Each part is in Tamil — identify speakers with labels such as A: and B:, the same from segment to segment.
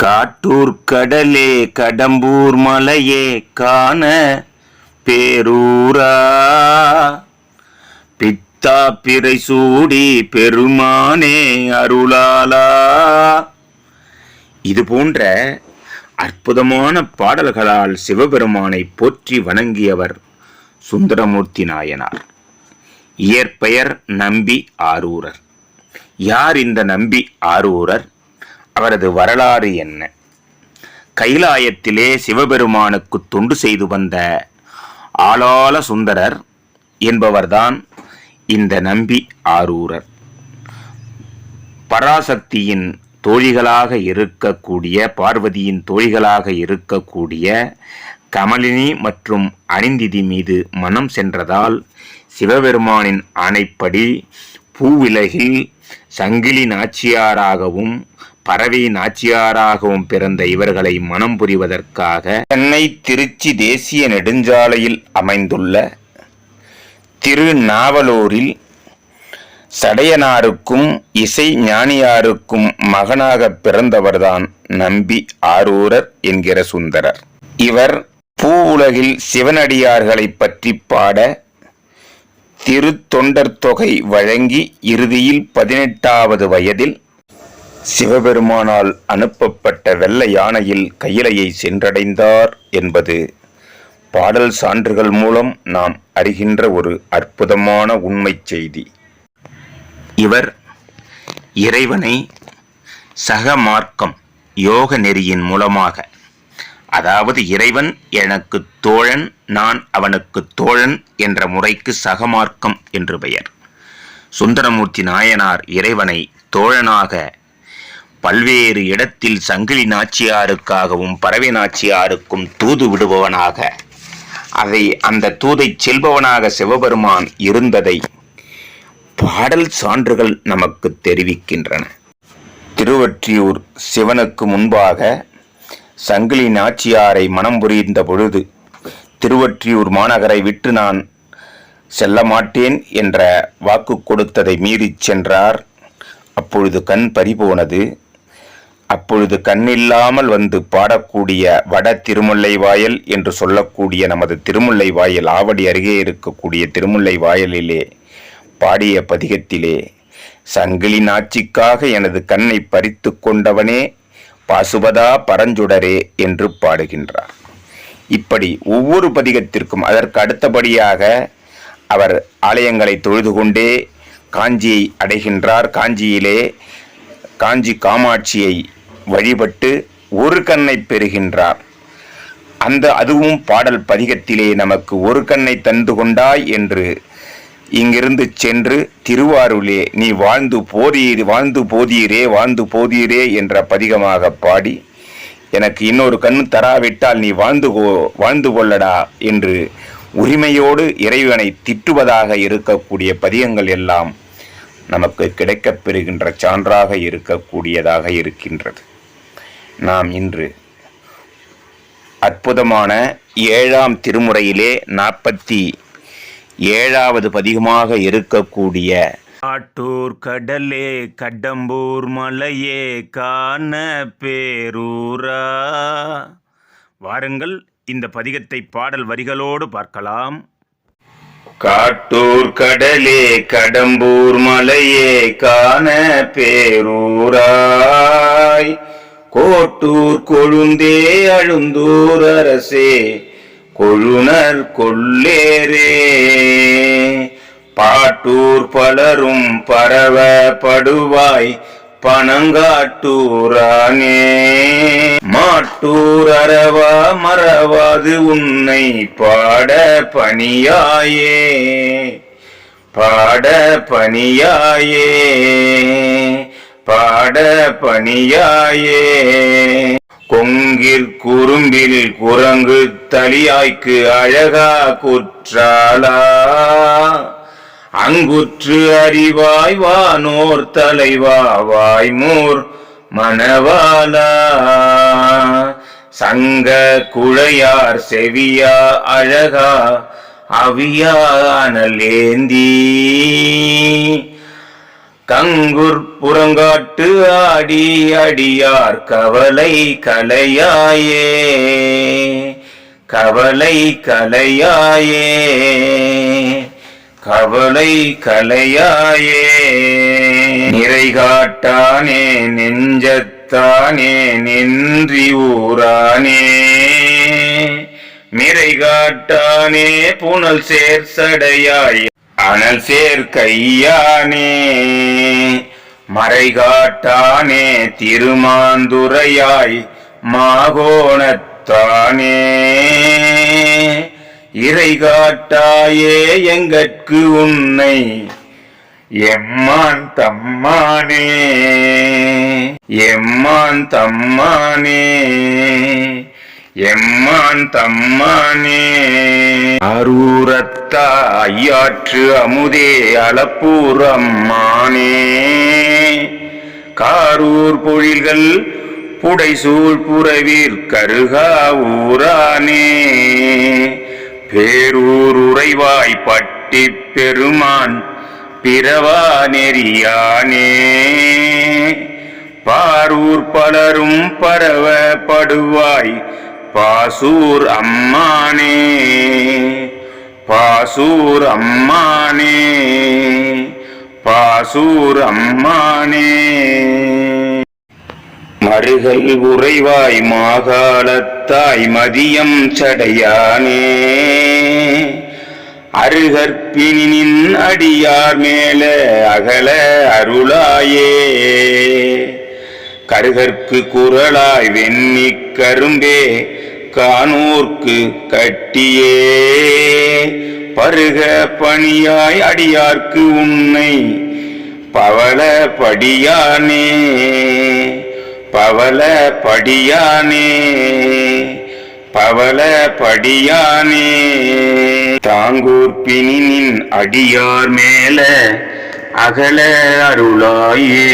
A: காட்டூர் கடலே கடம்பூர் மலையே காண பேரூரா பித்தா பிறை சூடி பெருமானே அருளாலா. இது போன்ற அற்புதமான பாடல்களால் சிவபெருமானை போற்றி வணங்கியவர் சுந்தரமூர்த்தி நாயனார். இயற்பெயர் நம்பி ஆரூரர். யார் இந்த நம்பி ஆரூரர்? அவரது வரலாறு என்ன? கைலாயத்திலே சிவபெருமானுக்கு தொண்டு செய்து வந்த ஆளாள சுந்தரர் என்பவர்தான் இந்த நம்பி ஆரூரர். பராசக்தியின் தோழிகளாக இருக்கக்கூடிய, பார்வதியின் தோழிகளாக இருக்கக்கூடிய கமலினி மற்றும் அனிந்திதி மீது மனம் சென்றதால் சிவபெருமானின் ஆணைப்படி பூவிலகில் சங்கிலி நாச்சியாராகவும் பறவை நாச்சியாராகவும் பிறந்த இவர்களை மனம் புரிவதற்காக சென்னை திருச்சி தேசிய நெடுஞ்சாலையில் அமைந்துள்ள திருநாவலூரில் சடையனாருக்கும் இசை ஞானியாருக்கும் மகனாக பிறந்தவர்தான் நம்பி ஆரூரர் என்கிற சுந்தரர். இவர் பூவுலகில் சிவனடியார்களை பற்றி பாட திருத்தொண்டர் தொகை வழங்கி இறுதியில் 18வது வயதில் சிவபெருமானால் அனுப்பப்பட்ட வெள்ளை யானையில் கையிலையை சென்றடைந்தார் என்பது பாடல் சான்றுகள் மூலம் நாம் அறிகின்ற ஒரு அற்புதமான உண்மை செய்தி. இவர் இறைவனை சகமார்க்கம் யோக நெறியின் மூலமாக, அதாவது இறைவன் எனக்கு தோழன், நான் அவனுக்கு தோழன் என்ற முறைக்கு சகமார்க்கம் என்று பெயர். சுந்தரமூர்த்தி நாயனார் இறைவனை தோழனாக பல்வேறு இடத்தில் சங்கிலி நாச்சியாருக்காகவும் பறவை நாச்சியாருக்கும் தூது விடுபவனாக, அந்த தூதை செல்பவனாக சிவபெருமான் இருந்ததை பாடல் சான்றுகள் நமக்கு தெரிவிக்கின்றன. திருவொற்றியூர் சிவனுக்கு முன்பாக சங்கிலி நாச்சியாரை மனம் புரிந்த பொழுது திருவொற்றியூர் மாநகரை விட்டு நான் செல்ல மாட்டேன் என்ற வாக்கு கொடுத்ததை மீறி சென்றார். அப்பொழுது கண் பறிபோனது. அப்பொழுது கண்ணில்லாமல் வந்து பாடக்கூடிய வட திருமுல்லை வாயல் என்று சொல்லக்கூடிய நமது திருமுல்லை வாயல், ஆவடி அருகே இருக்கக்கூடிய திருமுல்லை வாயலிலே பாடிய பதிகத்திலே சங்கிலி நாச்சிக்காக எனது கண்ணை பறித்து கொண்டவனே பாசுபதா பரஞ்சுடரே என்று பாடுகின்றார். இப்படி ஒவ்வொரு பதிகத்திற்கும் அதற்கு அடுத்தபடியாக அவர் ஆலயங்களை தொழுது கொண்டே காஞ்சியை அடைகின்றார். காஞ்சியிலே காஞ்சி காமாட்சியை வழிபட்டு ஒரு கண்ணை பெறுகின்றார். அதுவும் பாடல் பதிகத்திலே நமக்கு ஒரு கண்ணை தந்து கொண்டாய் என்று இங்கிருந்து சென்று திருவாரூரிலே நீ வாழ்ந்து போதீரே என்ற பதிகமாக பாடி, எனக்கு இன்னொரு கண்ணு தராவிட்டால் நீ வாழ்ந்து கொள்ளடா என்று உரிமையோடு இறைவனை திட்டுவதாக இருக்கக்கூடிய பதிகங்கள் எல்லாம் நமக்கு கிடைக்கப் பெறுகின்ற சான்றாக இருக்கக்கூடியதாக இருக்கின்றது. நாம் இன்று அற்புதமான 7ஆம் திருமுறையிலே 47வது பதிகமாக இருக்கக்கூடிய காட்டூர் கடலே கடம்பூர் மலையே காண பேரூரா. வாருங்கள் இந்த பதிகத்தை பாடல் வரிகளோடு பார்க்கலாம். காட்டூர் கடலே கடம்பூர் மலையே காண பேரூராய், கோட்டூர் கொழுந்தே அழுந்தூர் அரசே கொழுனர் கொள்ளேரே, பாட்டூர் பலரும் பரவ படுவாய் பனங்காட்டூரானே, மாட்டூர் அரவா மறவாது உன்னை பாட பணியாயே பாட பணியாயே பாட பணியாயே, கொங்கிற் குறும்பில் குரங்கு தலியாய்க்கு அழகா குற்றாலா, அங்குற்று அறிவாய் வானோர் தலைவா வாய்மூர் மணவாலா, சங்க குழையார் செவியா அழகா அவியானலேந்தி, தங்குர் புறங்காட்டு ஆடி அடியார் கவலை கலையாயே கவலை கலையாயே கவலை கலையாயே நிறைகாட்டானே நெஞ்சத்தானே நின்றி ஊரானே மிரைகாட்டானே புனல் சேர் சடையாய் அனல் சேர் கையானே மறைகாட்டானே திருமாந்துரையாய் மாகோணத்தானே இறைகாட்டாயே எங்கட்கு உன்னை எம்மான் தம்மானே எம்மான் தம்மானே எம்மான் தம்மானே அரூரத்தா ஐயாற்று அமுதே அளப்பூர் அம்மானே காரூர் பொழில்கள் புடைசூழ் புறவீர் கருகா ஊரானே பேரூர் உறைவாய் பட்டி பெருமான் பிறவா நெறியானே பாரூர் பலரும் பரவப்படுவாய் பாசூர் அம்மானே பாசூர் அம்மானே பாசூர் அம்மானே மருகல் உறைவாய் மாகாளத்தாய் மதியம் சடையானே அருகற்பினின் அடியார் மேல அகல அருளாயே கருகற்கு குரலாய் வெண்ணி கரும்பே கானூர்க்கு கட்டியே பருக பணியாய் அடியார்க்கு உன்னை பவள படியானே பவள படியானே பவள படியானே தாங்கூர் பினின் அடியார் மேல அகல அருளாயே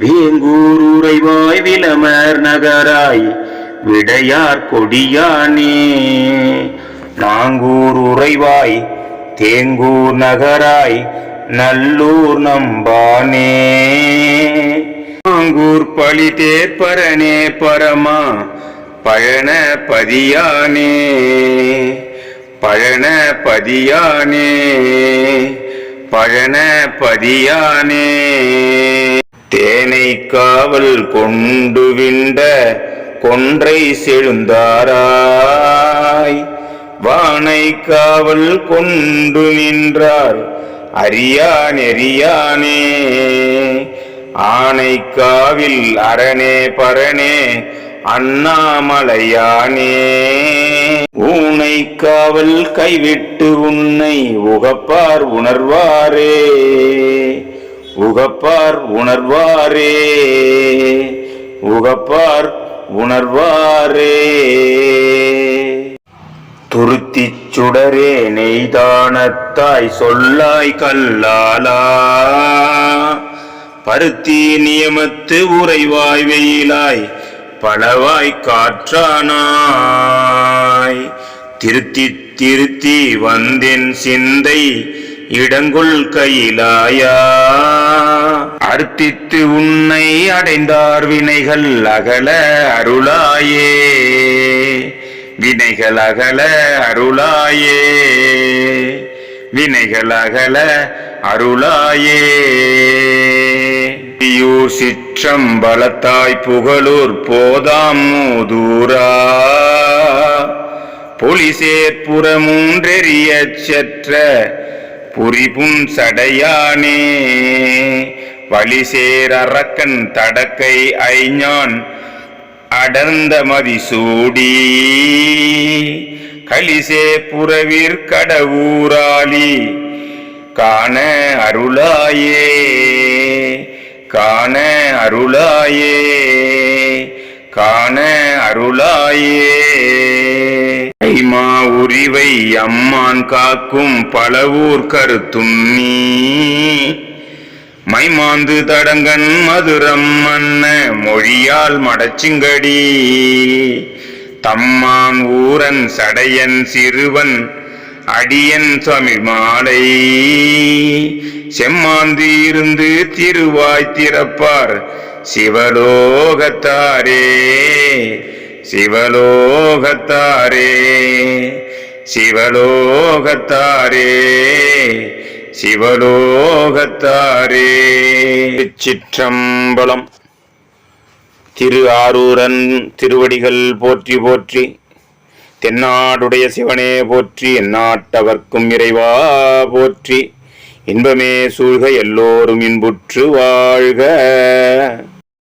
A: வேங்கூர் உறைவாய் விலமர் நகராய் விடையார் கொடியானே நாங்கூர் உறைவாய் தேங்கூர் நகராய் நல்லூர் நம்பானே நாங்கூர் பழி தேப்பரனே பரமா பழன பதியானே பழன பதியானே பழன பதியானே தேனை காவல் கொண்டு விண்ட கொன்றை செழுந்தாராய் வானை காவல் கொண்டு நின்றார் அரியா நெறியானே ஆனை காவில் அரணே பரணே அண்ணாமலையானே ஊனை காவல் கைவிட்டு உன்னை உகப்பார் உணர்வாரே உகப்பார் உணர்வாரே உகப்பார் உணர்வாரே துருத்திச் சுடரே நெய்தானத்தாய் சொல்லாய் கல்லாலா பருத்தி நியமத்து உறைவாய் வெயிலாய் பலவாய் காற்றானாய் திருத்தி திருத்தி வந்தென் சிந்தை இடங்குள் கையிலாயா அர்த்தித்து உன்னை அடைந்தார் வினைகள் அகல அருளாயே வினைகள் அகல அருளாயே வினைகள் அகல அருளாயே சிற்றம்பலத்தாய் புகழூர் போதாம் மூதூரா பொலிசேற்புறமூன்றெறியச் செற்ற புரிபும் சடையானே வலிசேர் அரக்கன் தடக்கை ஐஞான் அடர்ந்த மதிசூடி கலிசே புறவிற் கடவுராளி காண அருளாயே காண அருளாயே காண அருளாயே மா உரிவை அம்மான் காக்கும் பலவூர் கருத்தும் நீ மைமாந்து தடங்கன் மதுரம் மன்ன மொழியால் மடச்சிங்கடி தம்மான் ஊரன் சடையன் சிறுவன் அடியன் தமிழ் மாலை செம்மாந்து இருந்து திருவாய் திறப்பார் சிவலோகத்தாரே சிவலோகத்தாரே சிவலோகத்தாரே சிவலோகத்தாரே. சிற்றம்பலம். திரு ஆரூரன் திருவடிகள் போற்றி போற்றி. தென்னாடுடைய சிவனே போற்றி. எந்நாட்டவர்க்கும் இறைவா போற்றி. இன்பமே சூழ்க எல்லோரும் இன்புற்று வாழ்க.